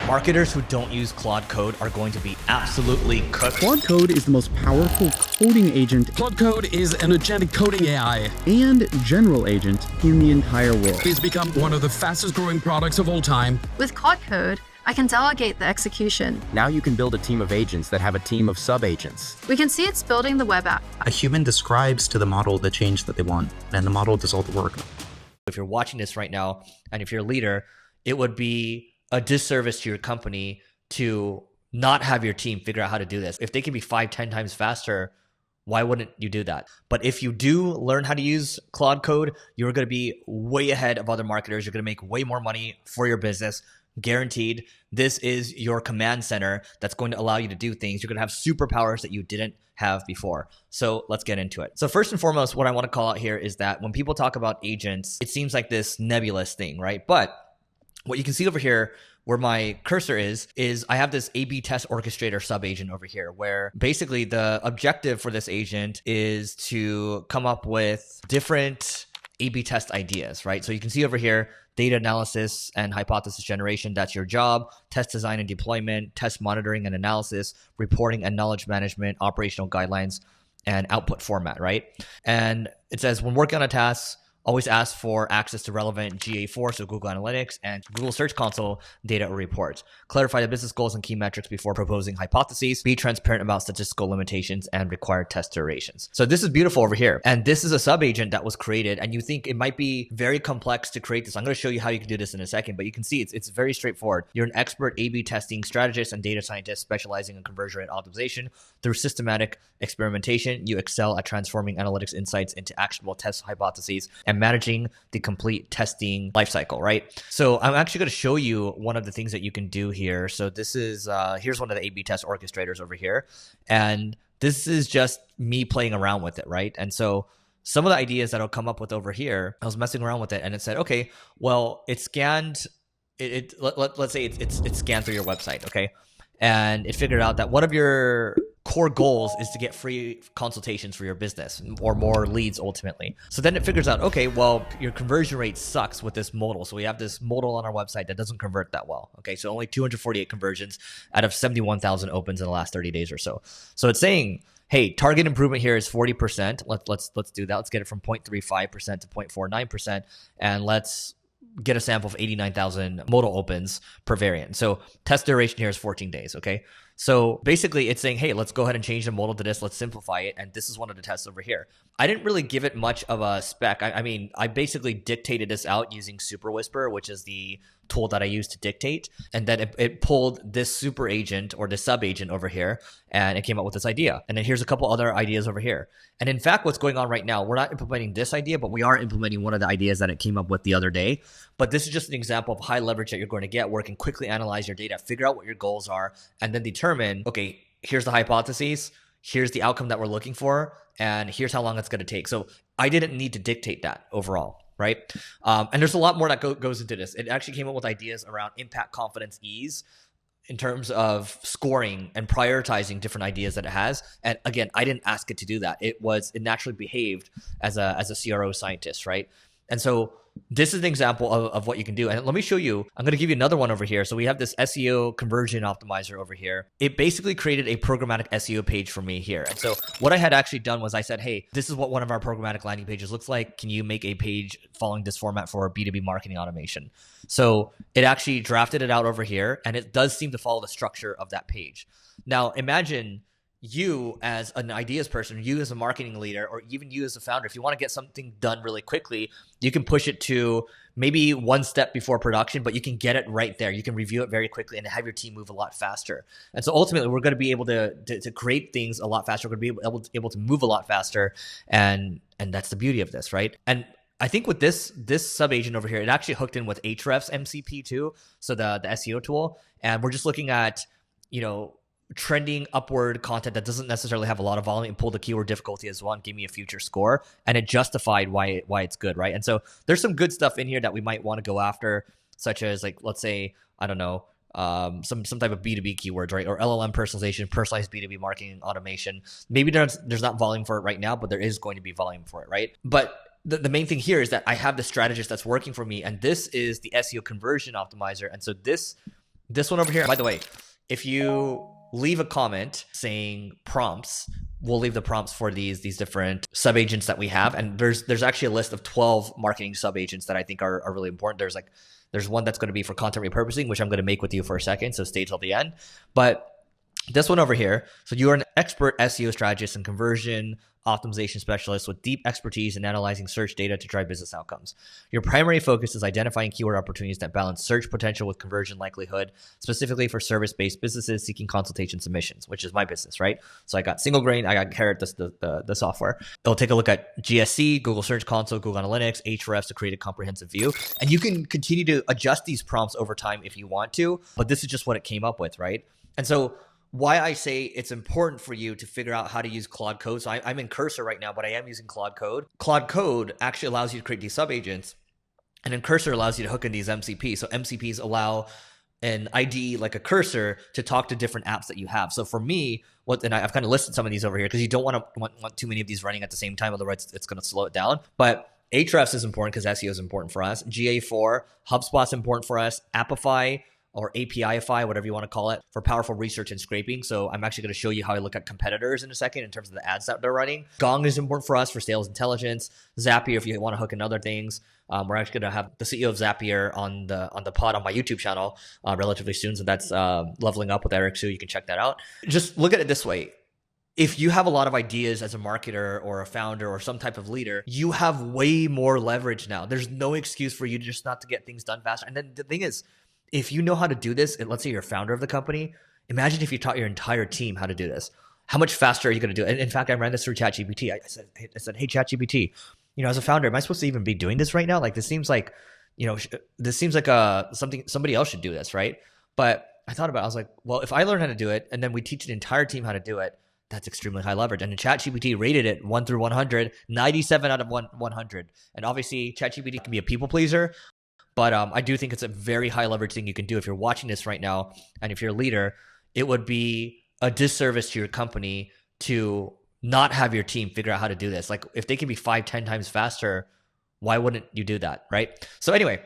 Marketers who don't use Claude Code are going to be absolutely cooked. Claude Code is the most powerful coding agent Claude Code is an agentic coding AI and general agent in the entire world. It's become one of the fastest growing products of all time. With Claude Code, I can delegate the execution. Now you can build a team of agents that have a team of sub-agents. We can see it's building the web app. A human describes to the model the change that they want, and the model does all the work. If you're watching this right now, and if you're a leader, it would be a disservice to your company to not have your team figure out how to do this. If they can be 5-10 times faster, why wouldn't you do that? But if you do learn how to use Claude Code, you're going to be way ahead of other marketers. You're going to make way more money for your business. Guaranteed. This is your command center that's going to allow you to do things. You're going to have superpowers that you didn't have before. So let's get into it. So first and foremost, what I want to call out here is that when people talk about agents, it seems like this nebulous thing, right? But what you can see over here where my cursor is I have this A/B test orchestrator sub-agent over here, where basically the objective for this agent is to come up with different A/B test ideas, right? So you can see over here, data analysis and hypothesis generation, that's your job. Test design and deployment, test monitoring and analysis, reporting and knowledge management, operational guidelines, and output format, right? And it says when working on a task, always ask for access to relevant GA4, so Google Analytics, and Google Search Console data or reports. Clarify the business goals and key metrics before proposing hypotheses. Be transparent about statistical limitations and required test durations. So this is beautiful over here. And this is a sub-agent that was created, and you think it might be very complex to create this. I'm going to show you how you can do this in a second, but you can see it's very straightforward. You're an expert A/B testing strategist and data scientist specializing in conversion rate optimization. Through systematic experimentation, you excel at transforming analytics insights into actionable test hypotheses and managing the complete testing lifecycle, right? So I'm actually going to show you one of the things that you can do here. So this is, here's one of the A/B test orchestrators over here. And this is just me playing around with it, right? And so some of the ideas that I'll come up with over here, I was messing around with it and it said, okay, well, it scanned, let's say it's scanned through your website, okay? And it figured out that one of your core goals is to get free consultations for your business or more leads ultimately. So then it figures out, okay, well, your conversion rate sucks with this modal. So we have this modal on our website that doesn't convert that well. Okay, so only 248 conversions out of 71,000 opens in the last 30 days or so. So it's saying, hey, target improvement here is 40%. Let's do that. Let's get it from 0.35% to 0.49%, and let's get a sample of 89,000 modal opens per variant. So test duration here is 14 days, okay? So basically it's saying, hey, let's go ahead and change the modal to this. Let's simplify it. And this is one of the tests over here. I didn't really give it much of a spec. I mean, I basically dictated this out using Super Whisper, which is the tool that I use to dictate. And then it pulled this super agent or the sub agent over here, and it came up with this idea. And then here's a couple other ideas over here. And in fact, what's going on right now, we're not implementing this idea, but we are implementing one of the ideas that it came up with the other day. But this is just an example of high leverage that you're going to get where it can quickly analyze your data, figure out what your goals are, and then determine, okay, here's the hypotheses, here's the outcome that we're looking for, and here's how long it's going to take. So I didn't need to dictate that overall, right? And there's a lot more that goes into this. It actually came up with ideas around impact, confidence, ease in terms of scoring and prioritizing different ideas that it has. And again, I didn't ask it to do that. It naturally behaved as a CRO scientist, right? And so this is an example of what you can do. And let me show you, I'm going to give you another one over here. So we have this SEO conversion optimizer over here. It basically created a programmatic SEO page for me here. And so what I had actually done was I said, hey, this is what one of our programmatic landing pages looks like. Can you make a page following this format for B2B marketing automation? So it actually drafted it out over here, and it does seem to follow the structure of that page. Now imagine you as an ideas person, you as a marketing leader, or even you as a founder, if you want to get something done really quickly, you can push it to maybe one step before production, but you can get it right there. You can review it very quickly and have your team move a lot faster. And so ultimately, we're going to be able to create things a lot faster. We're going to be able to move a lot faster. And that's the beauty of this, right? And I think with this sub agent over here, it actually hooked in with Ahrefs MCP too, so the SEO tool. And we're just looking at, trending upward content that doesn't necessarily have a lot of volume, and pull the keyword difficulty as well and give me a future score, and it justified why it's good, right? And so there's some good stuff in here that we might want to go after, such as, like, let's say, I don't know, some type of B2B keywords, right? Or LLM personalization, personalized B2B marketing automation. Maybe there's not volume for it right now, but there is going to be volume for it, right? But the main thing here is that I have the strategist that's working for me, and this is the SEO conversion optimizer. And so this This one over here, by the way, if you leave a comment saying prompts, we'll leave the prompts for these different sub agents that we have. And there's actually a list of 12 marketing sub agents that I think are really important. There's one that's going to be for content repurposing, which I'm going to make with you for a second. So stay till the end. But this one over here, so you are an expert SEO strategist and conversion optimization specialist with deep expertise in analyzing search data to drive business outcomes. Your primary focus is identifying keyword opportunities that balance search potential with conversion likelihood, specifically for service-based businesses seeking consultation submissions, which is my business, right? So I got Single Grain, I got Carrot, the software. It'll take a look at GSC, Google Search Console, Google Analytics, Ahrefs to create a comprehensive view. And you can continue to adjust these prompts over time if you want to, but this is just what it came up with, right? And so why I say it's important for you to figure out how to use Claude Code. So I'm in Cursor right now, but I am using Claude Code. Claude Code actually allows you to create these sub-agents, and then Cursor allows you to hook in these MCPs. So MCPs allow an IDE like a Cursor to talk to different apps that you have. So for me, and I've kind of listed some of these over here because you don't want too many of these running at the same time, otherwise it's going to slow it down. But Ahrefs is important because SEO is important for us. GA4, HubSpot's important for us. Appify, or APIify, whatever you want to call it, for powerful research and scraping. So I'm actually going to show you how I look at competitors in a second in terms of the ads that they're running. Gong is important for us for sales intelligence. Zapier, if you want to hook in other things. We're actually going to have the CEO of Zapier on the pod on my YouTube channel relatively soon. So that's leveling up with ericosiu. You can check that out. Just look at it this way. If you have a lot of ideas as a marketer or a founder or some type of leader, you have way more leverage now. There's no excuse for you just not to get things done faster. And then the thing is, if you know how to do this, and let's say you're a founder of the company, imagine if you taught your entire team how to do this. How much faster are you going to do it? And in fact, I ran this through ChatGPT. I said, hey, ChatGPT, as a founder, am I supposed to even be doing this right now? Like, this seems like, somebody else should do this, right? But I thought about it. I was like, well, if I learn how to do it, and then we teach the entire team how to do it, that's extremely high leverage. And ChatGPT rated it 1 through 100, 97 out of 100. And obviously, ChatGPT can be a people pleaser. But I do think it's a very high leverage thing you can do. If you're watching this right now, and if you're a leader, it would be a disservice to your company to not have your team figure out how to do this. Like, if they can be 5-10 times faster, why wouldn't you do that, right? So anyway,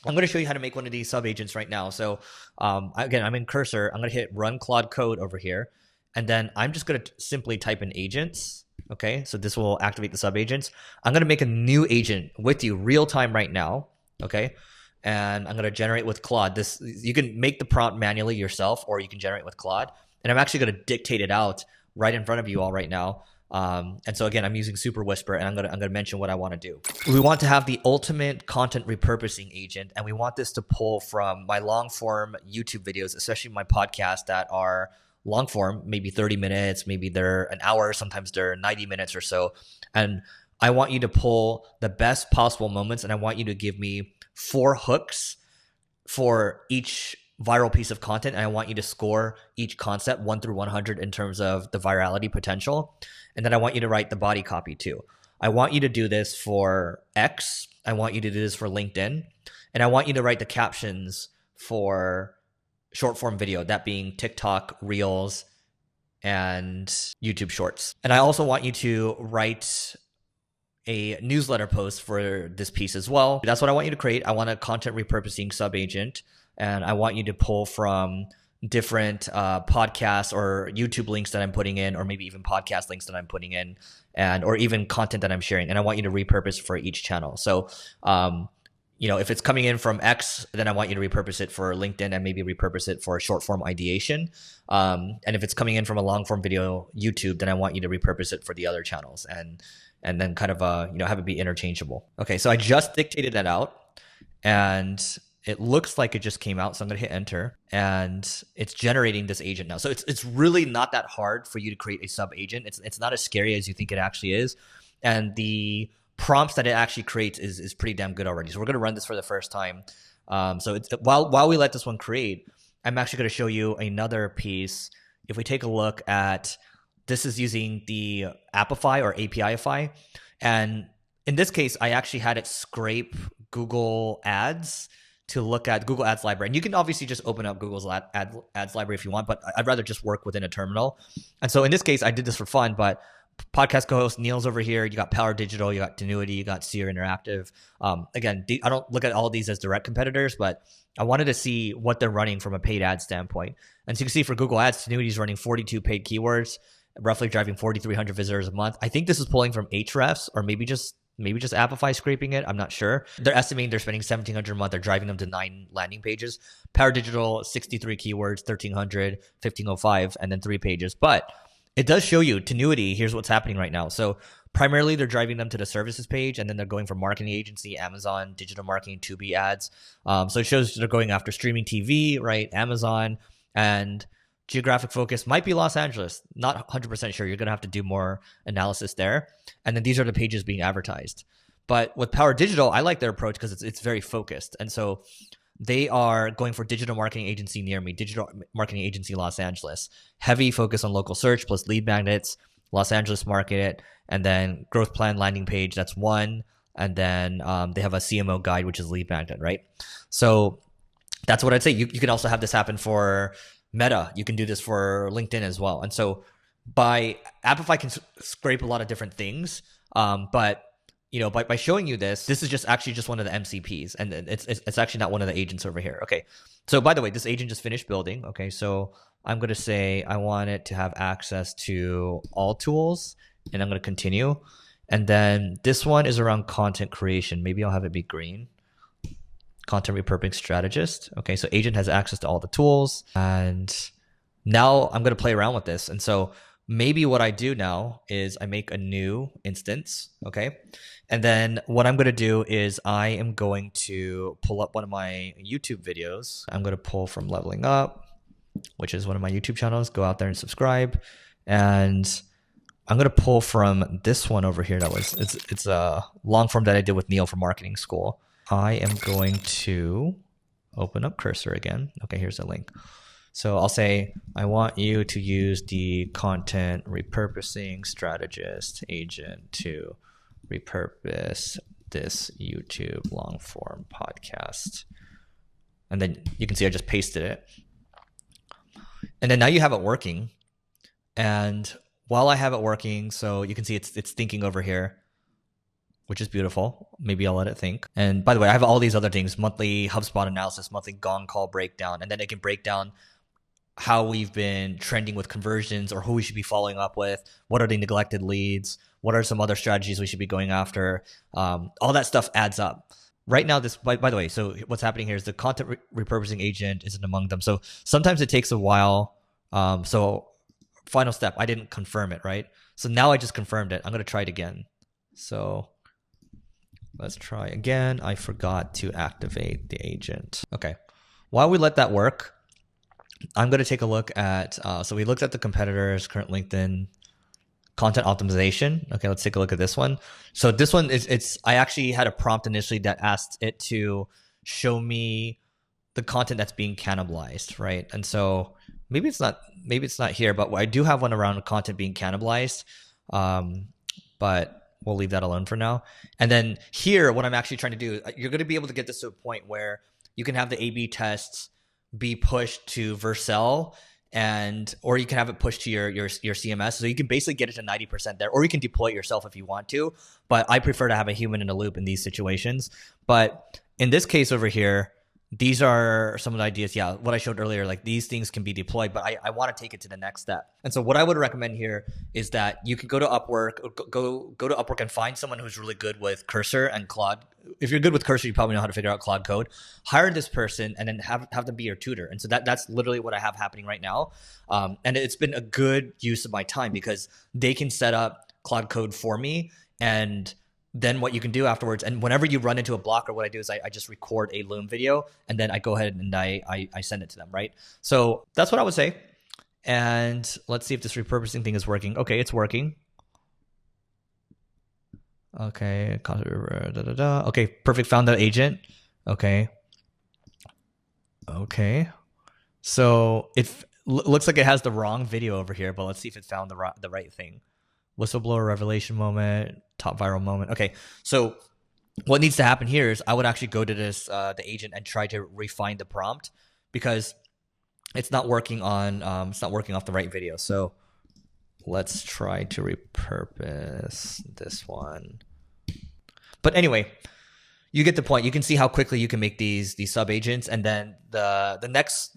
I'm going to show you how to make one of these sub agents right now. So again, I'm in Cursor. I'm going to hit run Claude Code over here. And then I'm just going to simply type in agents. Okay, so this will activate the sub agents. I'm going to make a new agent with you real time right now. Okay, and I'm going to generate with Claude. You can make the prompt manually yourself, or you can generate with Claude. And I'm actually going to dictate it out right in front of you all right now. And so again, I'm using Super Whisper, and I'm going to mention what I want to do. We want to have the ultimate content repurposing agent, and we want this to pull from my long form YouTube videos, especially my podcasts that are long form, maybe 30 minutes, maybe they're an hour, sometimes they're 90 minutes or so. And I want you to pull the best possible moments, and I want you to give me 4 hooks for each viral piece of content. And I want you to score each concept 1 through 100 in terms of the virality potential. And then I want you to write the body copy too. I want you to do this for X. I want you to do this for LinkedIn. And I want you to write the captions for short form video, that being TikTok, Reels, and YouTube Shorts. And I also want you to write a newsletter post for this piece as well. That's what I want you to create. I want a content repurposing sub agent, and I want you to pull from different podcasts or YouTube links that I'm putting in, or maybe even podcast links that I'm putting in, or even content that I'm sharing. And I want you to repurpose for each channel. So, if it's coming in from X, then I want you to repurpose it for LinkedIn and maybe repurpose it for short form ideation. And if it's coming in from a long form video YouTube, then I want you to repurpose it for the other channels, and then kind of have it be interchangeable. Okay, so I just dictated that out, and it looks like it just came out. So I'm going to hit enter, and it's generating this agent now. So it's really not that hard for you to create a sub agent. It's not as scary as you think it actually is, and the prompts that it actually creates is pretty damn good already. So we're going to run this for the first time. So while we let this one create, I'm actually going to show you another piece. If we take a look at, this is using the Appify or APIify. And in this case, I actually had it scrape Google Ads to look at Google Ads library. And you can obviously just open up Google's ads library if you want, but I'd rather just work within a terminal. And so in this case, I did this for fun, but podcast co-host Neil's over here. You got Power Digital, you got Tenuity, you got Seer Interactive. Again, I don't look at all of these as direct competitors, but I wanted to see what they're running from a paid ad standpoint. And so you can see for Google Ads, Tenuity is running 42 paid keywords, roughly driving 4,300 visitors a month. I think this is pulling from Ahrefs or maybe just Apify scraping it. I'm not sure. They're estimating they're spending 1,700 a month. They're driving them to 9 landing pages. Power Digital, 63 keywords, 1,300, 1,505, and then 3 pages. But it does show you Tenuity. Here's what's happening right now. So primarily they're driving them to the services page, and then they're going for marketing agency, Amazon, digital marketing, 2B ads. So it shows they're going after streaming TV, right? Amazon, and geographic focus might be Los Angeles. Not 100% sure. You're going to have to do more analysis there. And then these are the pages being advertised. But with Power Digital, I like their approach because it's very focused. And so they are going for digital marketing agency near me, digital marketing agency Los Angeles, heavy focus on local search plus lead magnets, Los Angeles market, and then growth plan landing page. That's one. And then they have a CMO guide, which is lead magnet, right? So that's what I'd say. You can also have this happen for Meta. You can do this for LinkedIn as well. And so by Apify can scrape a lot of different things. But by showing you this is just one of the MCPs, and it's actually not one of the agents over here. Okay. So by the way, this agent just finished building. Okay. So I'm going to say I want it to have access to all tools, and I'm going to continue. And then this one is around content creation. Maybe I'll have it be green. Content repurposing strategist. Okay. So agent has access to all the tools, and now I'm going to play around with this. And so maybe what I do now is I make a new instance. Okay. And then what I'm going to do is I am going to pull up one of my YouTube videos. I'm going to pull from Leveling Up, which is one of my YouTube channels. Go out there and subscribe. And I'm going to pull from this one over here. It's a long form that I did with Neil from marketing school. I am going to open up Cursor again. Okay, here's the link. So I'll say, I want you to use the content repurposing strategist agent to repurpose this YouTube long form podcast. And then you can see I just pasted it. And then now you have it working. And while I have it working, so you can see it's thinking over here, which is beautiful. Maybe I'll let it think. And by the way, I have all these other things, monthly HubSpot analysis, monthly gong call breakdown, and then it can break down how we've been trending with conversions or who we should be following up with. What are the neglected leads? What are some other strategies we should be going after? All that stuff adds up. Right now, by the way, so what's happening here is the content repurposing agent isn't among them. So sometimes it takes a while. So final step, I didn't confirm it, right? So now I just confirmed it. I'm going to try it again. So let's try again. I forgot to activate the agent. Okay. While we let that work, I'm going to take a look at, so we looked at the competitors, current LinkedIn, content optimization. Okay, let's take a look at this one. So this one I actually had a prompt initially that asked it to show me the content that's being cannibalized, right? And so maybe it's not here, but I do have one around content being cannibalized, but we'll leave that alone for now. And then here, what I'm actually trying to do, you're going to be able to get this to a point where you can have the A/B tests be pushed to Vercel, or you can have it pushed to your CMS. So you can basically get it to 90% there, or you can deploy it yourself if you want to. But I prefer to have a human in the loop in these situations. But in this case over here, these are some of the ideas. Yeah, what I showed earlier, like these things can be deployed, but I want to take it to the next step. And so what I would recommend here is that you can go to Upwork, go to Upwork and find someone who's really good with Cursor and Claude. If you're good with Cursor, you probably know how to figure out Claude Code. Hire this person and then have them be your tutor. And so that's literally what I have happening right now. And it's been a good use of my time because they can set up Claude Code for me, and then what you can do afterwards, and whenever you run into a blocker, what I do is I just record a Loom video, and then I go ahead and I send it to them, right? So that's what I would say. And let's see if this repurposing thing is working. Okay, it's working. Okay, okay, perfect. Found that agent. Okay. So it looks like it has the wrong video over here, but let's see if it found the right thing. Whistleblower revelation moment, top viral moment. Okay, so what needs to happen here is I would actually go to this the agent and try to refine the prompt because it's not working on it's not working off the right video. So let's try to repurpose this one. But anyway, you get the point. You can see how quickly you can make these sub agents, and then the next.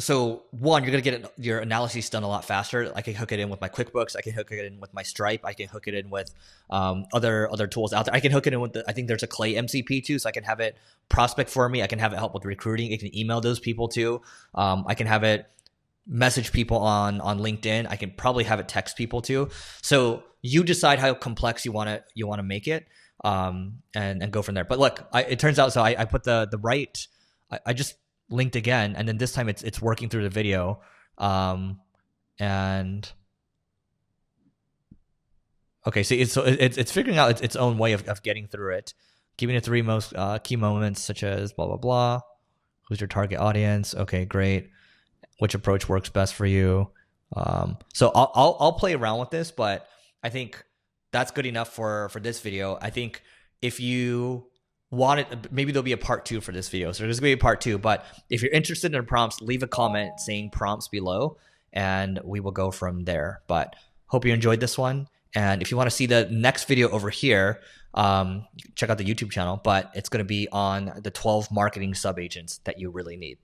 So one, you're gonna get your analysis done a lot faster. I can hook it in with my QuickBooks. I can hook it in with my Stripe. I can hook it in with other tools out there. I can hook it in with I think there's a Clay MCP too, so I can have it prospect for me. I can have it help with recruiting. It can email those people too. I can have it message people on LinkedIn. I can probably have it text people too. So you decide how complex you want to make it, and go from there. But look, it turns out, so I put the right. I just linked again, and then this time it's working through the video, and okay, so it's figuring out its own way of getting through it, giving it 3 most key moments, such as blah blah blah. Who's your target audience? Okay, great. Which approach works best for you? So I'll play around with this, but I think that's good enough for this video. I think if you want it, maybe there'll be a part 2 for this video. So there's gonna be a part 2, but if you're interested in prompts, leave a comment saying prompts below, and we will go from there. But hope you enjoyed this one. And if you want to see the next video over here, check out the YouTube channel, but it's going to be on the 12 marketing sub agents that you really need.